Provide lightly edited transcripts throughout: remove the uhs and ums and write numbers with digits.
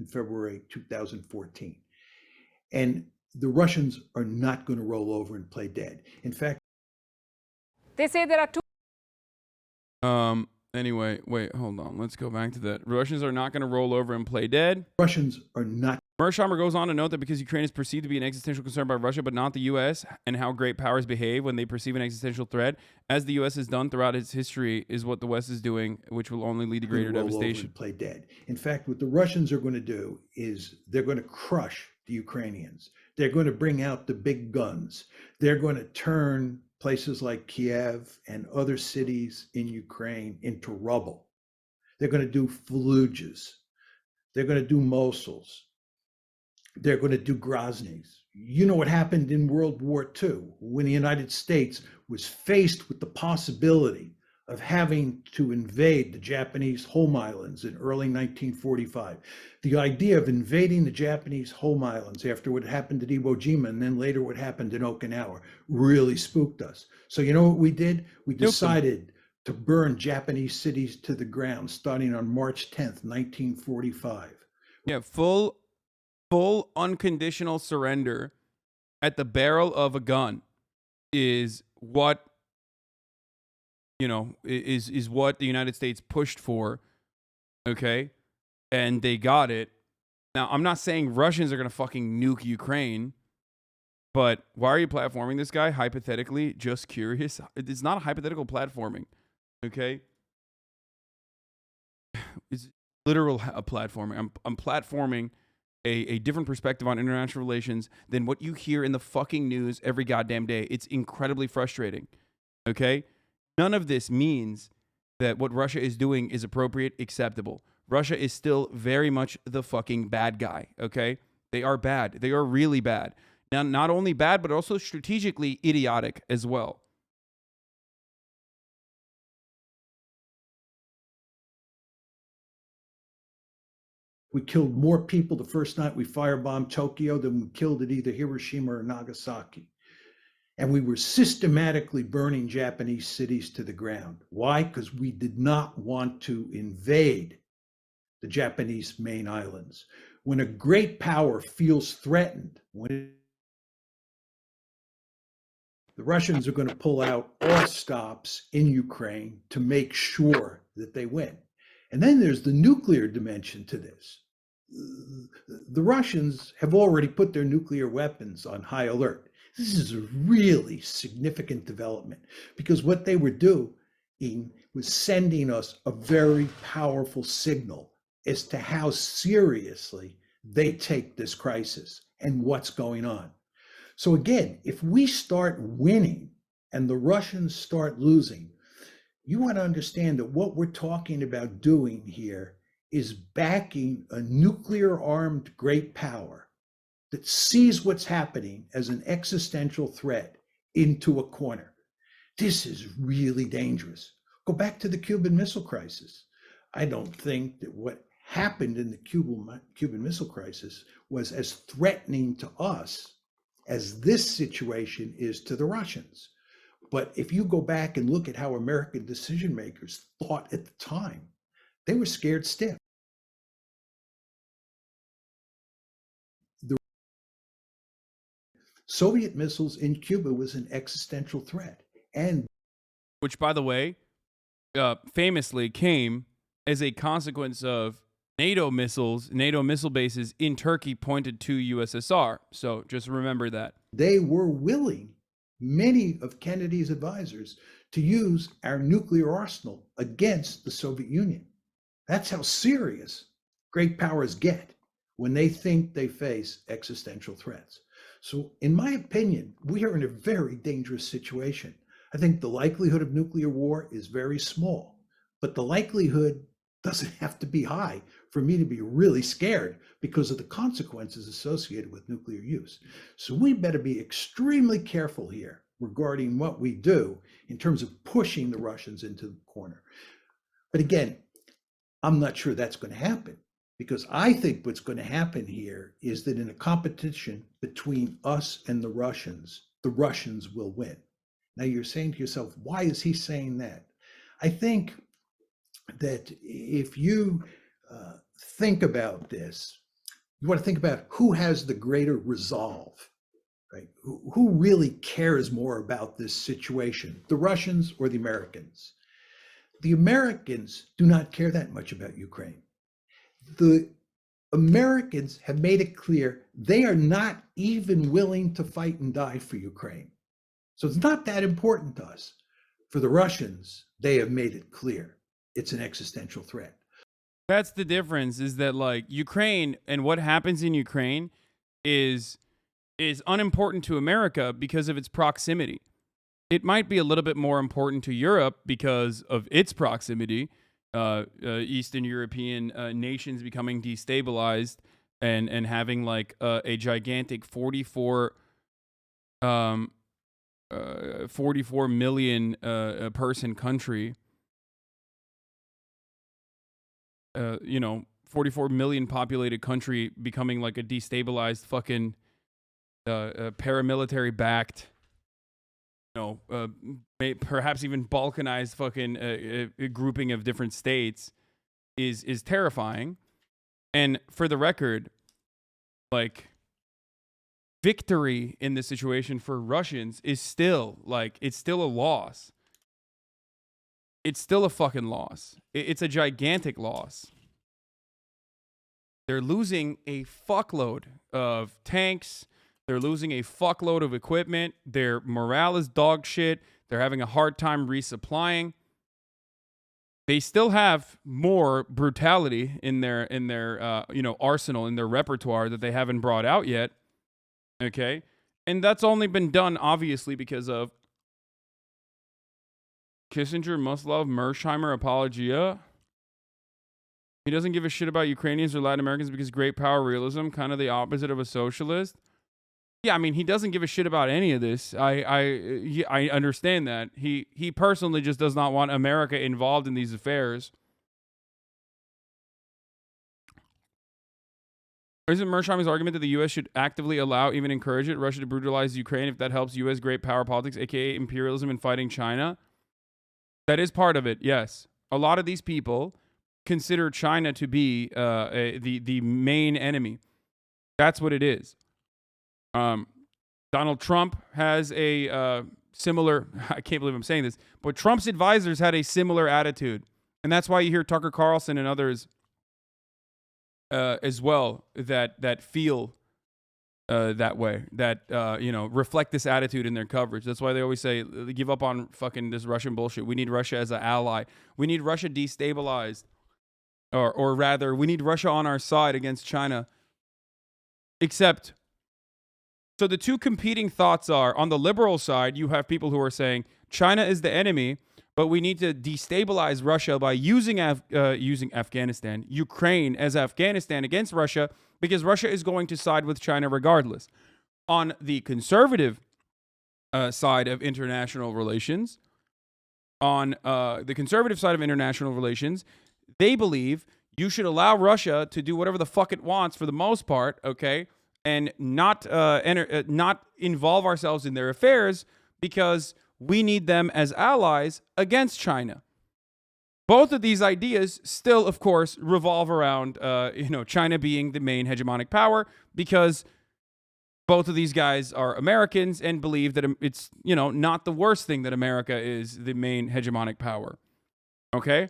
February 2014. And the Russians are not going to roll over and play dead. In fact, they say there are two. Anyway, wait, hold on. Let's go back to that. Russians are not going to roll over and play dead. Russians are not. Mearsheimer goes on to note that because Ukraine is perceived to be an existential concern by Russia, but not the U.S., and how great powers behave when they perceive an existential threat, as the U.S. has done throughout its history, is what the West is doing, which will only lead to greater devastation. Play dead. In fact, what the Russians are going to do is they're going to crush the Ukrainians. They're going to bring out the big guns. They're going to turn places like Kiev and other cities in Ukraine into rubble. They're going to do Fallujahs. They're going to do Mosuls. They're going to do Grozny's. You know what happened in World War II when the United States was faced with the possibility of having to invade the Japanese home islands in early 1945. The idea of invading the Japanese home islands after what happened at Iwo Jima and then later what happened in Okinawa really spooked us. So you know what we did? We decided to burn Japanese cities to the ground starting on March 10th, 1945. Yeah, full unconditional surrender at the barrel of a gun is what, you know, is what the United States pushed for, okay? And they got it. Now, I'm not saying Russians are going to fucking nuke Ukraine, but why are you platforming this guy? Hypothetically, just curious. It's not a hypothetical platforming, okay? It's literal platforming. I'm platforming a different perspective on international relations than what you hear in the fucking news every goddamn day. It's incredibly frustrating, okay? None of this means that what Russia is doing is appropriate, acceptable. Russia is still very much the fucking bad guy, okay? They are bad. They are really bad. Now, not only bad, but also strategically idiotic as well. We killed more people the first night we firebombed Tokyo than we killed at either Hiroshima or Nagasaki. And we were systematically burning Japanese cities to the ground. Why? Because we did not want to invade the Japanese main islands. When a great power feels threatened, the Russians are going to pull out all stops in Ukraine to make sure that they win. And then there's the nuclear dimension to this. The Russians have already put their nuclear weapons on high alert. This is a really significant development because what they were doing was sending us a very powerful signal as to how seriously they take this crisis and what's going on. So again, if we start winning and the Russians start losing, you want to understand that what we're talking about doing here is backing a nuclear-armed great power that sees what's happening as an existential threat into a corner. This is really dangerous. Go back to the Cuban Missile Crisis. I don't think that what happened in the Cuban Missile Crisis was as threatening to us as this situation is to the Russians. But if you go back and look at how American decision makers thought at the time, they were scared stiff. The Soviet missiles in Cuba was an existential threat. And which, by the way, famously came as a consequence of NATO missiles, NATO missile bases in Turkey pointed to USSR. So just remember that. They were willing, many of Kennedy's advisors, to use our nuclear arsenal against the Soviet Union. That's how serious great powers get when they think they face existential threats. So in my opinion, we are in a very dangerous situation. I think the likelihood of nuclear war is very small, but the likelihood doesn't have to be high for me to be really scared because of the consequences associated with nuclear use. So we better be extremely careful here regarding what we do in terms of pushing the Russians into the corner. But again, I'm not sure that's going to happen, because I think what's going to happen here is that in a competition between us and the Russians will win. Now you're saying to yourself, why is he saying that? I think that if you think about this, You want to think about who has the greater resolve, right? Who really cares more about this situation, the Russians or the Americans? The Americans do not care that much about Ukraine. The Americans have made it clear they are not even willing to fight and die for Ukraine. So it's not that important to us. For the Russians, they have made it clear it's an existential threat. That's the difference, is that like Ukraine and what happens in Ukraine is unimportant to America because of its proximity. It might be a little bit more important to Europe because of its proximity. Eastern European nations becoming destabilized and having like a gigantic 44 million person country. 44 million populated country becoming like a destabilized fucking paramilitary backed, perhaps even balkanized fucking grouping of different states is terrifying. And for the record, like, victory in this situation for Russians is still like, it's still a loss. It's still a fucking loss. It's a gigantic loss. They're losing a fuckload of tanks. They're losing a fuckload of equipment. Their morale is dog shit. They're having a hard time resupplying. They still have more brutality in their arsenal, in their repertoire that they haven't brought out yet. Okay? And that's only been done, obviously, because of Kissinger, Muslov, Mersheimer, Apologia. He doesn't give a shit about Ukrainians or Latin Americans because great power realism, kind of the opposite of a socialist. Yeah, I mean, he doesn't give a shit about any of this. I understand that. He personally just does not want America involved in these affairs. Isn't Mersheimer's argument that the U.S. should actively allow, even encourage Russia to brutalize Ukraine if that helps U.S. great power politics, aka imperialism and fighting China? That is part of it, yes. A lot of these people consider China to be the main enemy. That's what it is. Donald Trump has a similar, I can't believe I'm saying this, but Trump's advisors had a similar attitude. And that's why you hear Tucker Carlson and others as well that feel that way, that reflect this attitude in their coverage. That's why they always say, give up on fucking this Russian bullshit. We need Russia as an ally. We need Russia destabilized, or rather, we need Russia on our side against China. Except, so the two competing thoughts are, on the liberal side, you have people who are saying China is the enemy, but we need to destabilize Russia by using Afghanistan, Ukraine as Afghanistan against Russia, because Russia is going to side with China regardless. On the conservative side of international relations, they believe you should allow Russia to do whatever the fuck it wants for the most part, okay, and not involve ourselves in their affairs because we need them as allies against China. Both of these ideas still, of course, revolve around, China being the main hegemonic power, because both of these guys are Americans and believe that it's, not the worst thing that America is the main hegemonic power. Okay?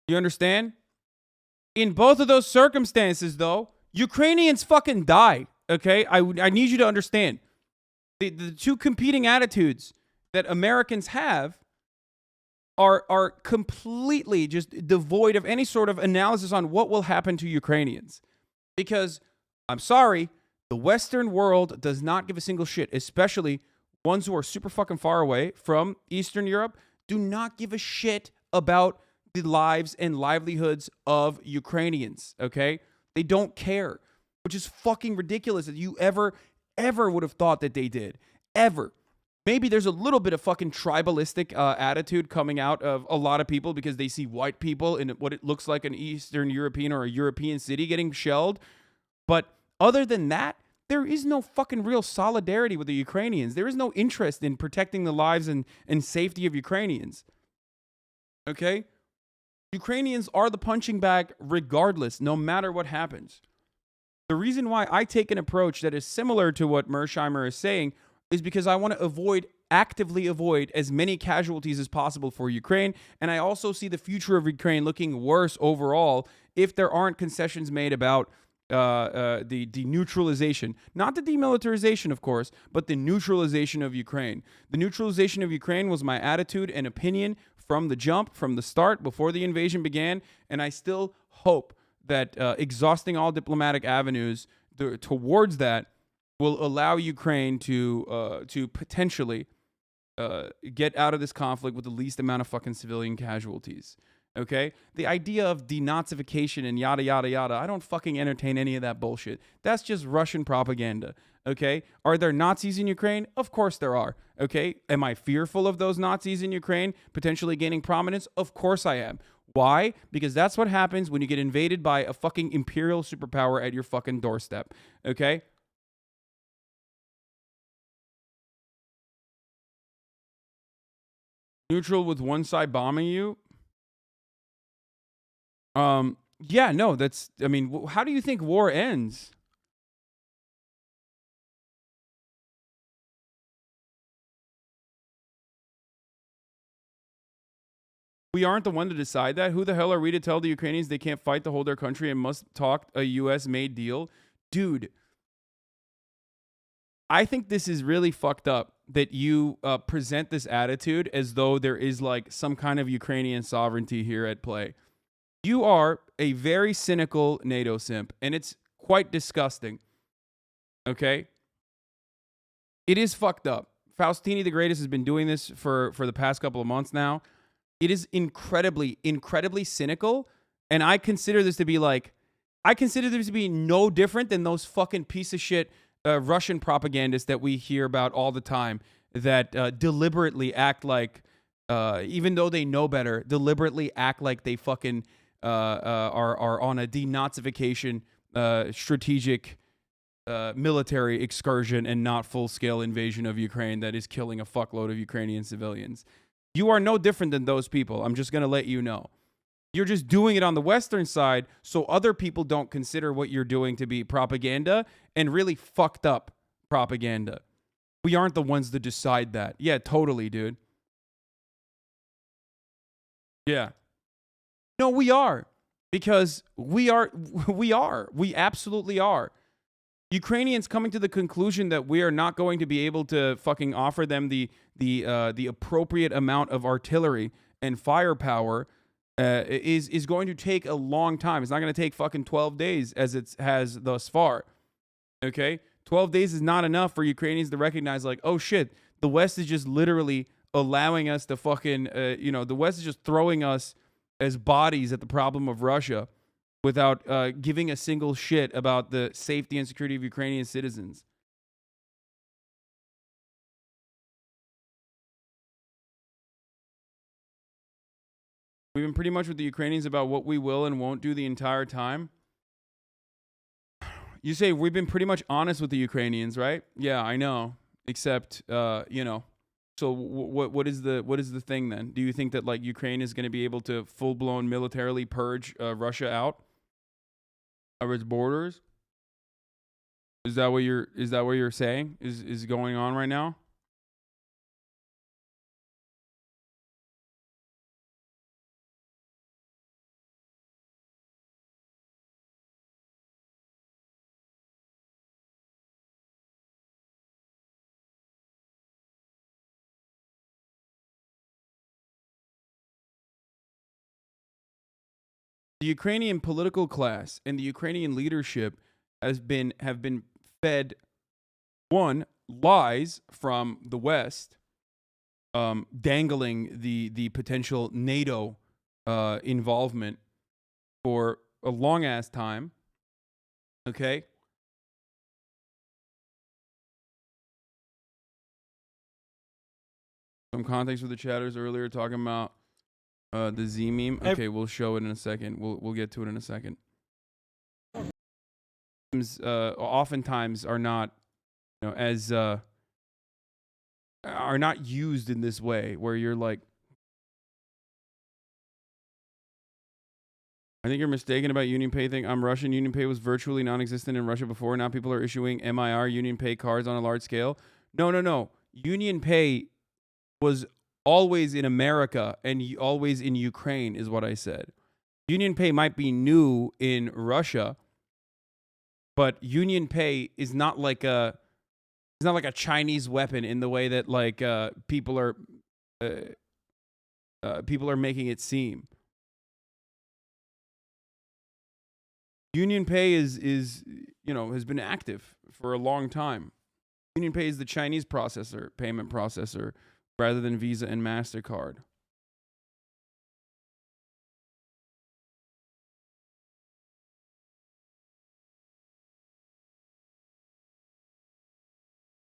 You understand? In both of those circumstances, though, Ukrainians fucking die. Okay? I need you to understand. The two competing attitudes that Americans have are completely just devoid of any sort of analysis on what will happen to Ukrainians. Because, I'm sorry, the Western world does not give a single shit, especially ones who are super fucking far away from Eastern Europe, do not give a shit about the lives and livelihoods of Ukrainians, okay? They don't care, which is fucking ridiculous that you ever would have thought that they did. Ever. Maybe there's a little bit of fucking tribalistic attitude coming out of a lot of people because they see white people in what it looks like an Eastern European or a European city getting shelled. But other than that, there is no fucking real solidarity with the Ukrainians. There is no interest in protecting the lives and safety of Ukrainians. Okay? Ukrainians are the punching bag regardless, no matter what happens. The reason why I take an approach that is similar to what Mersheimer is saying is because I want to actively avoid as many casualties as possible for Ukraine. And I also see the future of Ukraine looking worse overall if there aren't concessions made about the deneutralization, not the demilitarization, of course, but the neutralization of Ukraine. The neutralization of Ukraine was my attitude and opinion from the jump, from the start, before the invasion began. And I still hope that exhausting all diplomatic avenues towards that will allow Ukraine to potentially get out of this conflict with the least amount of fucking civilian casualties. Okay? The idea of denazification and yada, yada, yada, I don't fucking entertain any of that bullshit. That's just Russian propaganda. Okay? Are there Nazis in Ukraine? Of course there are. Okay? Am I fearful of those Nazis in Ukraine potentially gaining prominence? Of course I am. Why? Because that's what happens when you get invaded by a fucking imperial superpower at your fucking doorstep. Okay? Neutral with one side bombing you? Yeah, no, that's, I mean, how do you think war ends? We aren't the one to decide that. Who the hell are we to tell the Ukrainians they can't fight to hold their country and must talk a US made deal? Dude, I think this is really fucked up that you present this attitude as though there is like some kind of Ukrainian sovereignty here at play. You are a very cynical NATO simp, and it's quite disgusting. Okay? It is fucked up. Faustini the Greatest has been doing this for the past couple of months now. It is incredibly, incredibly cynical, and I consider this to be no different than those fucking piece of shit Russian propagandists that we hear about all the time that deliberately act like, even though they know better, deliberately act like they fucking are on a denazification strategic military excursion and not full-scale invasion of Ukraine that is killing a fuckload of Ukrainian civilians. You are no different than those people. I'm just going to let you know. You're just doing it on the Western side so other people don't consider what you're doing to be propaganda and really fucked up propaganda. We aren't the ones to decide that. Yeah, totally, dude. Yeah. No, we are. Because we absolutely are. Ukrainians coming to the conclusion that we are not going to be able to fucking offer them the appropriate amount of artillery and firepower is going to take a long time. It's not going to take fucking 12 days as it has thus far. Okay? 12 days is not enough for Ukrainians to recognize, like, oh shit, the West is just literally allowing us to fucking, the West is just throwing us as bodies at the problem of Russia without giving a single shit about the safety and security of Ukrainian citizens. We've been pretty much with the Ukrainians about what we will and won't do the entire time. You say we've been pretty much honest with the Ukrainians, right? Yeah, I know. Except, So what is the thing then? Do you think that like Ukraine is going to be able to full blown militarily purge Russia out of its borders? Is that what you're saying is going on right now? The Ukrainian political class and the Ukrainian leadership have been fed lies from the West, dangling the potential NATO involvement for a long ass time. Okay. Some context for the chatters earlier talking about the Z meme. Okay, we'll show it in a second. We'll get to it in a second. Oftentimes are not, as are not used in this way where you're like think you're mistaken about UnionPay thing. I'm Russian. UnionPay was virtually non-existent in Russia before. Now people are issuing MIR UnionPay cards on a large scale. No. UnionPay was always in America and always in Ukraine is what I said. UnionPay might be new in Russia, but UnionPay is not like a Chinese weapon in the way that like people are making it seem. UnionPay is has been active for a long time. UnionPay is the Chinese payment processor, rather than Visa and MasterCard.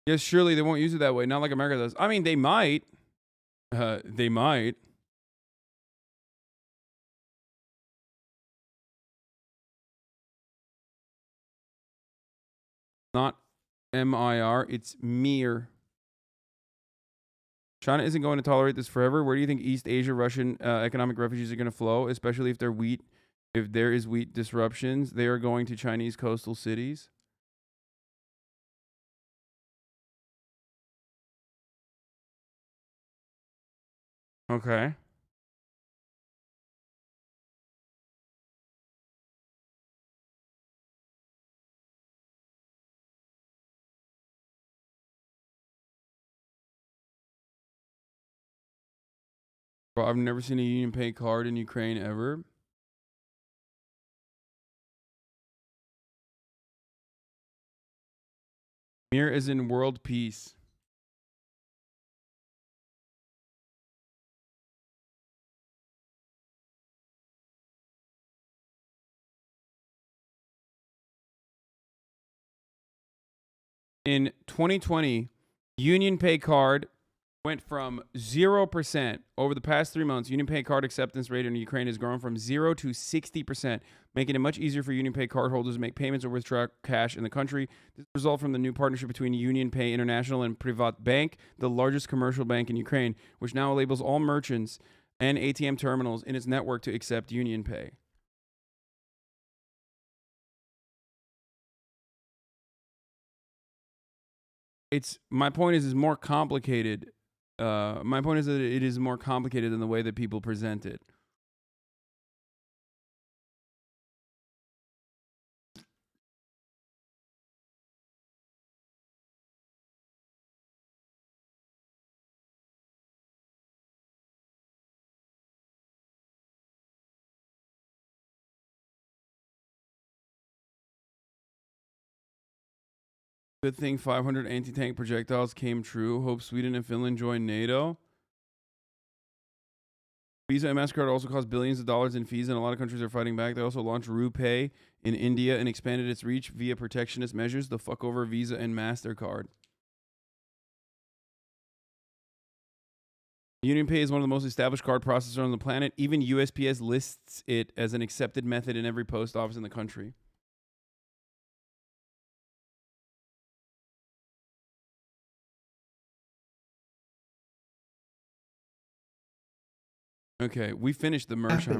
Yes, surely they won't use it that way. Not like America does. I mean, they might. They might. Not MIR. It's MIR. China isn't going to tolerate this forever. Where do you think East Asia Russian economic refugees are going to flow, especially if there is wheat disruptions? They are going to Chinese coastal cities. Okay. Bro, I've never seen a UnionPay card in Ukraine ever. Mir is in world peace. In 2020, UnionPay card went from 0% over the past 3 months. UnionPay card acceptance rate in Ukraine has grown from 0 to 60%, making it much easier for UnionPay cardholders to make payments or withdraw cash in the country. This results from the new partnership between UnionPay International and Privat Bank, the largest commercial bank in Ukraine, which now enables all merchants and ATM terminals in its network to accept UnionPay. My point is more complicated. My point is that it is more complicated than the way that people present it. Good thing 500 anti-tank projectiles came true. Hope Sweden and Finland join NATO. Visa and MasterCard also cost billions of dollars in fees, and a lot of countries are fighting back. They also launched RuPay in India and expanded its reach via protectionist measures. The fuck over Visa and MasterCard. UnionPay is one of the most established card processors on the planet. Even USPS lists it as an accepted method in every post office in the country. Okay, we finished the merch.